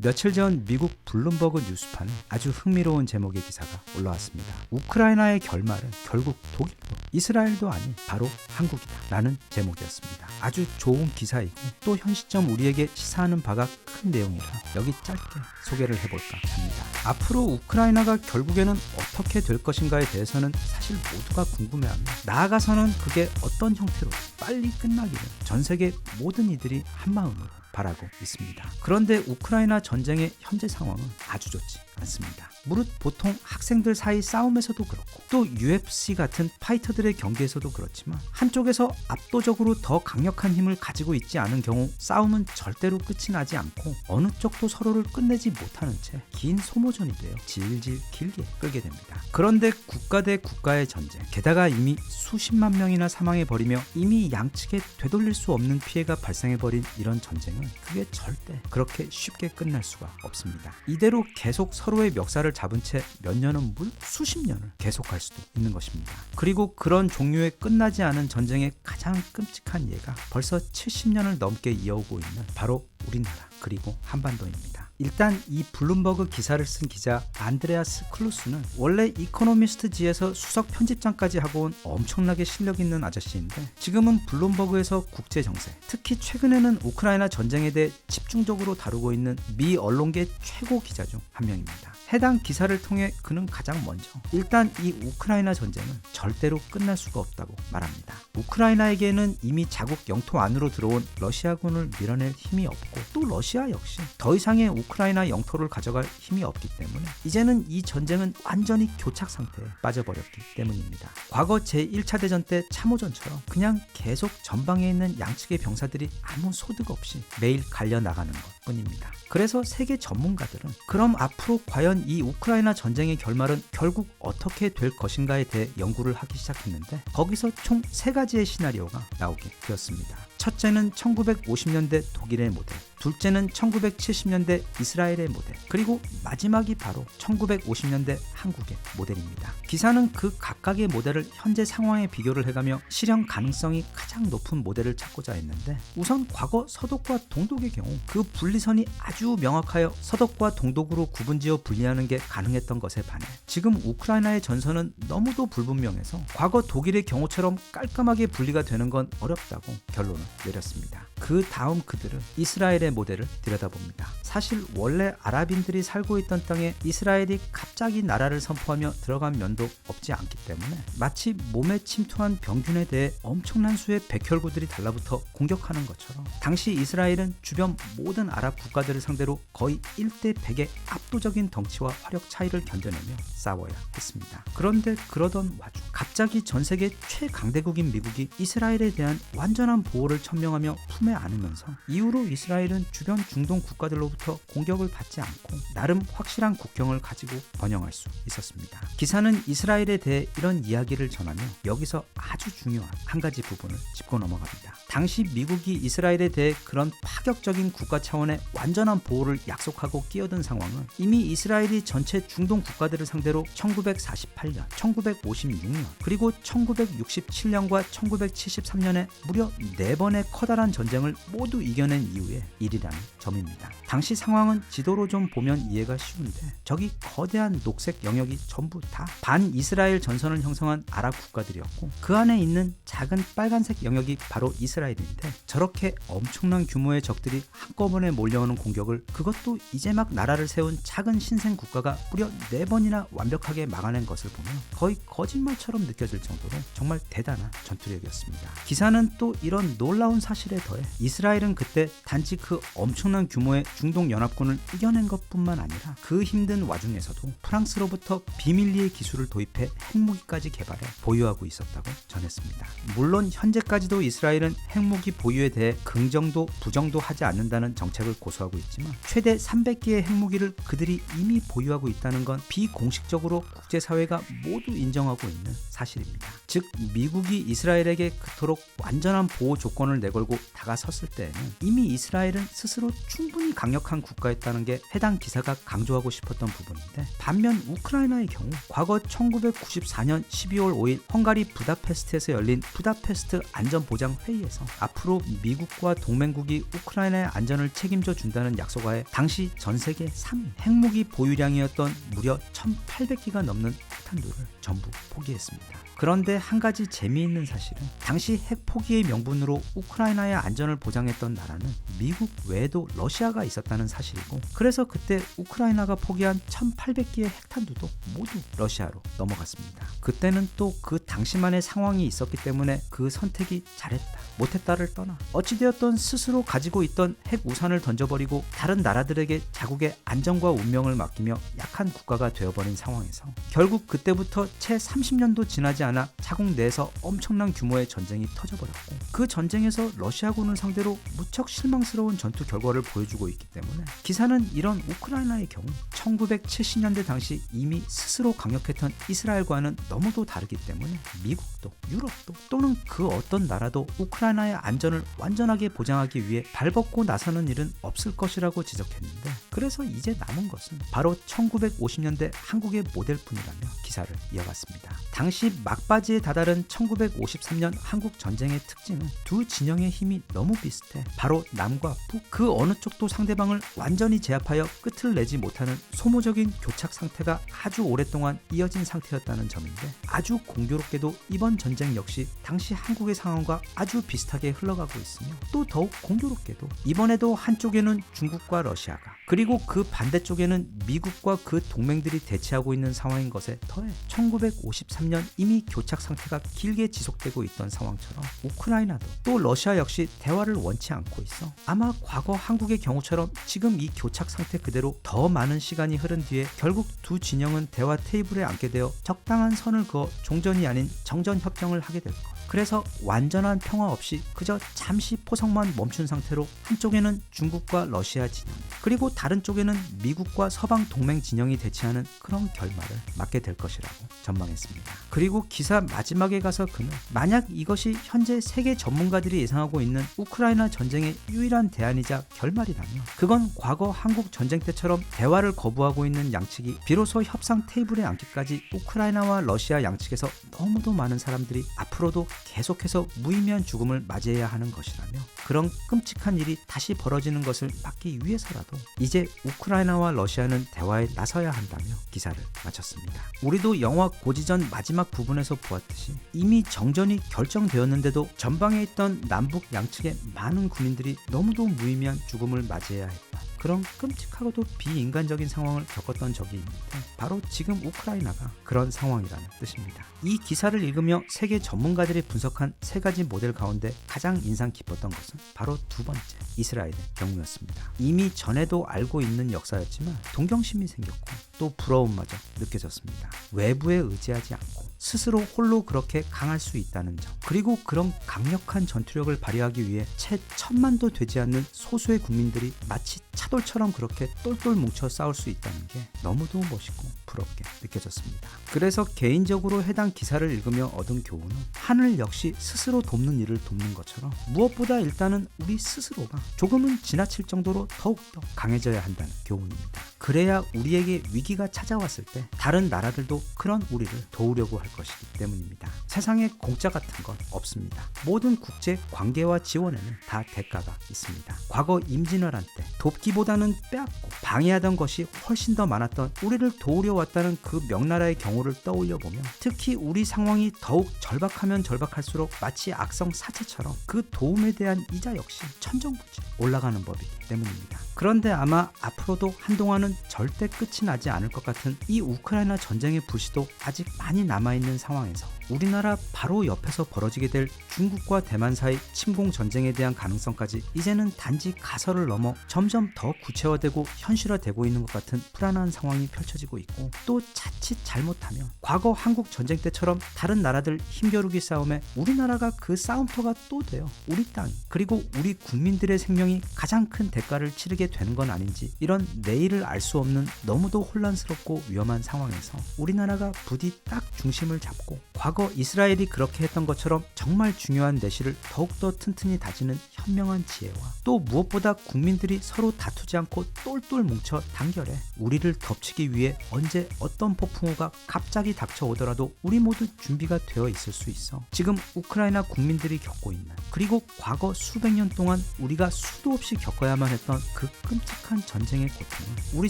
며칠 전 미국 블룸버그 뉴스판에 아주 흥미로운 제목의 기사가 올라왔습니다. 우크라이나의 결말은 결국 독일도 이스라엘도 아닌 바로 한국이다 라는 제목이었습니다. 아주 좋은 기사이고 또 현 시점 우리에게 시사하는 바가 큰 내용이라 여기 짧게 소개를 해볼까 합니다. 앞으로 우크라이나가 결국에는 어떻게 될 것인가에 대해서는 사실 모두가 궁금해합니다. 나아가서는 그게 어떤 형태로 빨리 끝나기를 전 세계 모든 이들이 한마음으로 바라고 있습니다. 그런데 우크라이나 전쟁의 현재 상황은 아주 좋지 않습니다. 무릇 보통 학생들 사이 싸움에서도 그렇고 또 UFC 같은 파이터들의 경기에서도 그렇지만 한쪽에서 압도적으로 더 강력한 힘을 가지고 있지 않은 경우 싸움은 절대로 끝이 나지 않고 어느 쪽도 서로를 끝내지 못하는 채 긴 소모전이 되어 질질 길게 끌게 됩니다. 그런데 국가 대 국가의 전쟁, 게다가 이미 수십만 명이나 사망해버리며 이미 양측에 되돌릴 수 없는 피해가 발생해버린 이런 전쟁은 그게 절대 그렇게 쉽게 끝날 수가 없습니다. 이대로 계속 서로의 멱살을 잡은 채 몇 년은 물 수십 년을 계속할 수도 있는 것입니다. 그리고 그런 종류의 끝나지 않은 전쟁의 가장 끔찍한 예가 벌써 70년을 넘게 이어오고 있는 바로 우리나라 그리고 한반도입니다. 일단 이 블룸버그 기사를 쓴 기자 안드레아스 클루스는 원래 이코노미스트지에서 수석 편집장까지 하고 온 엄청나게 실력 있는 아저씨인데 지금은 블룸버그에서 국제정세, 특히 최근에는 우크라이나 전쟁에 대해 집중적으로 다루고 있는 미 언론계 최고 기자 중 한 명입니다. 해당 기사를 통해 그는 가장 먼저 일단 이 우크라이나 전쟁은 절대로 끝날 수가 없다고 말합니다. 우크라이나에게는 이미 자국 영토 안으로 들어온 러시아군을 밀어낼 힘이 없고 또 러시아 역시 더 이상의 우크라이나 영토를 가져갈 힘이 없기 때문에 이제는 이 전쟁은 완전히 교착 상태에 빠져버렸기 때문입니다. 과거 제1차 대전 때 참호전처럼 그냥 계속 전방에 있는 양측의 병사들이 아무 소득 없이 매일 갈려나가는 것 뿐입니다. 그래서 세계 전문가들은 그럼 앞으로 과연 이 우크라이나 전쟁의 결말은 결국 어떻게 될 것인가에 대해 연구를 하기 시작했는데 거기서 총 3가지의 시나리오가 나오게 되었습니다. 첫째는 1950년대 독일의 모델, 둘째는 1970년대 이스라엘의 모델, 그리고 마지막이 바로 1950년대 한국의 모델입니다. 기사는 그 각각의 모델을 현재 상황에 비교를 해가며 실현 가능성이 가장 높은 모델을 찾고자 했는데 우선 과거 서독과 동독의 경우 그 분리선이 아주 명확하여 서독과 동독으로 구분지어 분리하는 게 가능했던 것에 반해 지금 우크라이나의 전선은 너무도 불분명해서 과거 독일의 경우처럼 깔끔하게 분리가 되는 건 어렵다고 결론을 내렸습니다. 그 다음 그들은 이스라엘의 모델을 들여다봅니다. 사실 원래 아랍인들이 살고 있던 땅에 이스라엘이 갑자기 나라를 선포하며 들어간 면도 없지 않기 때문에 마치 몸에 침투한 병균에 대해 엄청난 수의 백혈구들이 달라붙어 공격하는 것처럼 당시 이스라엘은 주변 모든 아랍 국가들을 상대로 거의 1대 100의 압도적인 덩치와 화력 차이를 견뎌내며 싸워야 했습니다. 그런데 그러던 와중 갑자기 전 세계 최강대국인 미국이 이스라엘에 대한 완전한 보호를 천명하며 품에 안으면서 이후로 이스라엘은 주변 중동 국가들로부터 공격을 받지 않고 나름 확실한 국경을 가지고 번영할 수 있었습니다. 기사는 이스라엘에 대해 이런 이야기를 전하며 여기서 아주 중요한 한 가지 부분을 짚고 넘어갑니다. 당시 미국이 이스라엘에 대해 그런 파격적인 국가 차원의 완전한 보호를 약속하고 끼어든 상황은 이미 이스라엘이 전체 중동 국가들을 상대로 1948년, 1956년, 그리고 1967년과 1973년에 무려 4번의 커다란 전쟁을 모두 이겨낸 이후의 일이라는 점입니다. 당시 상황은 지도로 좀 보면 이해가 쉬운데 저기 거대한 녹색 영역이 전부 다 반이스라엘 전선을 형성한 아랍 국가들이었고 그 안에 있는 작은 빨간색 영역이 바로 이스라엘인데 저렇게 엄청난 규모의 적들이 한꺼번에 몰려오는 공격을 그것도 이제 막 나라를 세운 작은 신생 국가가 무려 4번이나 완벽하게 막아낸 것을 보면 거의 거짓말처럼 느껴질 정도로 정말 대단한 전투력이었습니다. 기사는 또 이런 놀라운 사실에 더해 이스라엘은 그때 단지 그 엄청난 규모의 중동 연합군을 이겨낸 것뿐만 아니라 그 힘든 와중에서도 프랑스로부터 비밀리에 기술을 도입해 핵무기까지 개발해 보유하고 있었다고 전했습니다. 물론 현재까지도 이스라엘은 핵무기 보유에 대해 긍정도 부정도 하지 않는다는 정책을 고수하고 있지만 최대 300개의 핵무기를 그들이 이미 보유하고 있다는 건 비공식적으로 국제사회가 모두 인정하고 있는 사실입니다. 즉 미국이 이스라엘에게 그토록 완전한 보호 조건을 내걸고 다가선 다가섰을 때에는 이미 이스라엘은 스스로 충분히 강력한 국가였다는 게 해당 기사가 강조하고 싶었던 부분인데, 반면 우크라이나의 경우 과거 1994년 12월 5일 헝가리 부다페스트에서 열린 부다페스트 안전보장회의에서 앞으로 미국과 동맹국이 우크라이나의 안전을 책임져 준다는 약속하에 당시 전세계 3위 핵무기 보유량이었던 무려 1800기가 넘는 핵탄두를 전부 포기했습니다. 그런데 한 가지 재미있는 사실은 당시 핵 포기의 명분으로 우크라이나의 안전을 보장했던 나라는 미국 외에도 러시아가 있었다는 사실이고, 그래서 그때 우크라이나가 포기한 1800기의 핵탄두도 모두 러시아로 넘어갔습니다. 그때는 또 그 당시만의 상황이 있었기 때문에 그 선택이 잘했다 못했다를 떠나 어찌되었던 스스로 가지고 있던 핵 우산을 던져버리고 다른 나라들에게 자국의 안전과 운명을 맡기며 약한 국가가 되어버린 상황에서 결국 그때부터 채 30년도 지나지 않아 자국 내에서 엄청난 규모의 전쟁이 터져버렸고, 그 전쟁에서 러시아군을 상대로 무척 실망스러운 전투 결과를 보여주고 있기 때문에 기사는 이런 우크라이나의 경우 1970년대 당시 이미 스스로 강력했던 이스라엘과는 너무도 다르기 때문에 미국도 유럽도 또는 그 어떤 나라도 우크라이나의 안전을 완전하게 보장하기 위해 발벗고 나서는 일은 없을 것이라고 지적했는데, 그래서 이제 남은 것은 바로 1950년대 한국의 모델뿐이라며 기사를 이어갔습니다. 당시 막바지에 다다른 1953년 한국 전쟁의 특징은 두 진영의 힘이 너무 비슷해 바로 남과 북 그 어느 쪽도 상대방을 완전히 제압하여 끝을 내지 못하는 소모적인 교착 상태가 아주 오랫동안 이어진 상태였다는 점인데, 아주 공교롭게도 이번 전쟁 역시 당시 한국의 상황과 아주 비슷하게 흘러가고 있으며, 또 더욱 공교롭게도 이번에도 한쪽에는 중국과 러시아가, 그리고 그 반대쪽에는 미국과 그 동맹들이 대치하고 있는 상황인 것에 더해 1953년 이미 교착 상태가 길게 지속되고 있던 상황처럼 우크라이나도 또 러시아 역시 대화를 원치 않고 있어 아마 과거 한국의 경우처럼 지금 이 교착 상태 그대로 더 많은 시간이 흐른 뒤에 결국 두 진영은 대화 테이블에 앉게 되어 적당한 선을 그어 종전이 아닌 정전 협정을 하게 될 것. 그래서 완전한 평화 없이 그저 잠시 포석만 멈춘 상태로 한쪽에는 중국과 러시아 진영, 그리고 다른 쪽에는 미국과 서방 동맹 진영이 대치하는 그런 결말을 맞게 될 것이라고 전망했습니다. 그리고 기사 마지막에 가서 그는 만약 이것이 현재 세계 전문가들이 예상하고 있는 우크라이나 전쟁의 유일한 대안이자 결말이라면 그건 과거 한국 전쟁 때처럼 대화를 거부하고 있는 양측이 비로소 협상 테이블에 앉기까지 우크라이나와 러시아 양측에서 너무도 많은 사람들이 앞으로도 계속해서 무의미한 죽음을 맞이해야 하는 것이라며, 그런 끔찍한 일이 다시 벌어지는 것을 막기 위해서라도 이제 우크라이나와 러시아는 대화에 나서야 한다며 기사를 마쳤습니다. 우리도 영화 고지전 마지막 부분에서 보았듯이 이미 정전이 결정되었는데도 전방에 있던 남북 양측의 많은 군인들이 너무도 무의미한 죽음을 맞이해야 했다. 그런 끔찍하고도 비인간적인 상황을 겪었던 적이 있는데 바로 지금 우크라이나가 그런 상황이라는 뜻입니다. 이 기사를 읽으며 세계 전문가들이 분석한 세 가지 모델 가운데 가장 인상 깊었던 것은 바로 두 번째, 이스라엘의 경우였습니다. 이미 전에도 알고 있는 역사였지만 동경심이 생겼고 또 부러움마저 느껴졌습니다. 외부에 의지하지 않고 스스로 홀로 그렇게 강할 수 있다는 점, 그리고 그런 강력한 전투력을 발휘하기 위해 채 1000만도 되지 않는 소수의 국민들이 마치 차돌처럼 그렇게 똘똘 뭉쳐 싸울 수 있다는 게 너무도 멋있고 부럽게 느껴졌습니다. 그래서 개인적으로 해당 기사를 읽으며 얻은 교훈은 하늘 역시 스스로 돕는 일을 돕는 것처럼 무엇보다 일단은 우리 스스로가 조금은 지나칠 정도로 더욱더 강해져야 한다는 교훈입니다. 그래야 우리에게 위기가 찾아왔을 때 다른 나라들도 그런 우리를 도우려고 할 것이기 때문입니다. 세상에 공짜 같은 건 없습니다. 모든 국제 관계와 지원에는 다 대가가 있습니다. 과거 임진왜란 때 돕기보다는 빼앗고 방해하던 것이 훨씬 더 많았던 우리를 도우려 왔다는 그 명나라의 경우를 떠올려 보면 특히 우리 상황이 더욱 절박하면 절박할수록 마치 악성 사채처럼 그 도움에 대한 이자 역시 천정부지 올라가는 법이기 때문입니다. 그런데 아마 앞으로도 한동안은 절대 끝이 나지 않을 것 같은 이 우크라이나 전쟁의 불씨도 아직 많이 남아있는 상황에서 우리나라 바로 옆에서 벌어지게 될 중국과 대만 사이 침공 전쟁에 대한 가능성까지 이제는 단지 가설을 넘어 점점 더 구체화되고 현실화되고 있는 것 같은 불안한 상황이 펼쳐지고 있고, 또 자칫 잘못하면 과거 한국 전쟁 때처럼 다른 나라들 힘겨루기 싸움에 우리나라가 그 싸움터가 또 되어 우리 땅 그리고 우리 국민들의 생명이 가장 큰 대가를 치르게 되는 건 아닌지, 이런 내일을 알 알 수 없는 너무도 혼란스럽고 위험한 상황에서 우리나라가 부디 딱 중심을 잡고 과거 이스라엘이 그렇게 했던 것처럼 정말 중요한 내실을 더욱더 튼튼히 다지는 현명한 지혜와 또 무엇보다 국민들이 서로 다투지 않고 똘똘 뭉쳐 단결해 우리를 덮치기 위해 언제 어떤 폭풍우가 갑자기 닥쳐오더라도 우리 모두 준비가 되어 있을 수 있어. 지금 우크라이나 국민들이 겪고 있는 그리고 과거 수백 년 동안 우리가 수도 없이 겪어야만 했던 그 끔찍한 전쟁의 고통을 우리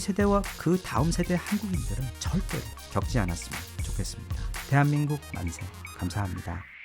세대와 그 다음 세대 한국인들은 절대로 겪지 않았으면 좋겠습니다. 대한민국 만세. 감사합니다.